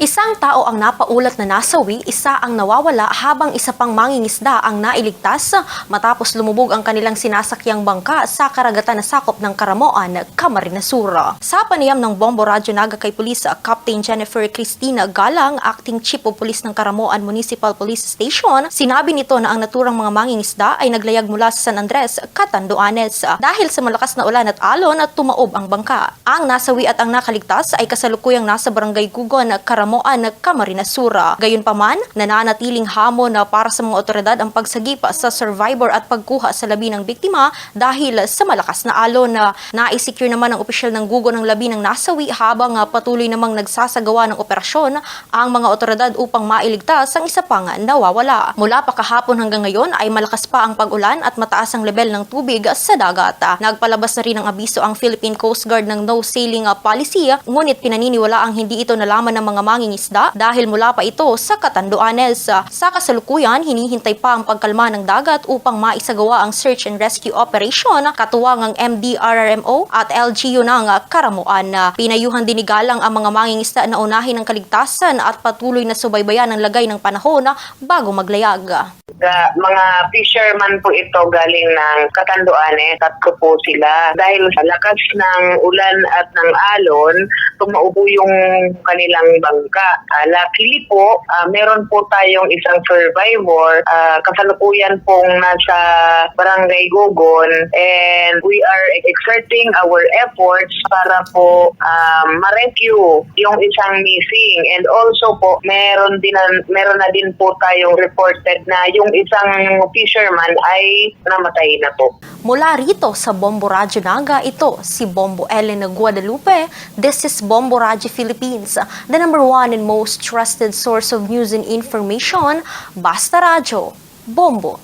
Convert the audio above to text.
Isang tao ang napaulat na nasawi, isa ang nawawala habang isa pang mangingisda ang nailigtas matapos lumubog ang kanilang sinasakyang bangka sa karagatan na sakop ng Caramoan, Camarines Sur. Sa panayam ng Bombo Radyo Naga kay Police Captain Jennifer Cristina Galang, Acting Chief of Police ng Caramoan Municipal Police Station, sinabi nito na ang naturang mga mangingisda ay naglayag mula sa San Andres, Catanduanes. Dahil sa malakas na ulan at alon at tumaob ang bangka. Ang nasawi at ang nakaligtas ay kasalukuyang nasa Barangay Gugon, Caramoan, Camarines Sur. Gayunpaman, nananatiling hamon na para sa mga otoridad ang pagsagipa sa survivor at pagkuha sa labi ng biktima dahil sa malakas na alon. Na-secure naman ang opisyal ng Gugon ng labi ng nasawi habang patuloy namang nagsasagawa ng operasyon ang mga otoridad upang mailigtas ang isa pang nawawala. Mula pa kahapon hanggang ngayon ay malakas pa ang pag-ulan at mataas ang level ng tubig sa dagat. Nagpalabas na rin ng abiso ang Philippine Coast Guard ng no sailing policy, ngunit pinaniniwala ang hindi ito nalaman ng mga mangingisda dahil mula pa ito sa Catanduanes. Sa kasalukuyan, hinihintay pa ang pagkalma ng dagat upang maisagawa ang search and rescue operation katuwang ang MDRRMO at LGU ng Caramoan. Pinayuhan din ni Galang ang mga mangingisda na unahin ang kaligtasan at patuloy na subaybayan ang lagay ng panahon bago maglayag. Mga fisherman po ito galing ng Catanduanes, tatlo po sila. Dahil sa lakas ng ulan at ng alon, tumaubo yung kanilang bangka. Luckily po, meron po tayong isang survivor, kasalukuyan pong nasa Barangay Gugon, and we are exerting our efforts para po ma-rescue yung isang missing. And also po, meron na din po tayong reported na yung isang fisherman ay namatay na po. Mula rito sa Bombo Radyo Naga, ito si Bombo Elena Guadalupe. This is Bombo Radyo Philippines, the #1 and most trusted source of news and information. Basta Radyo, Bombo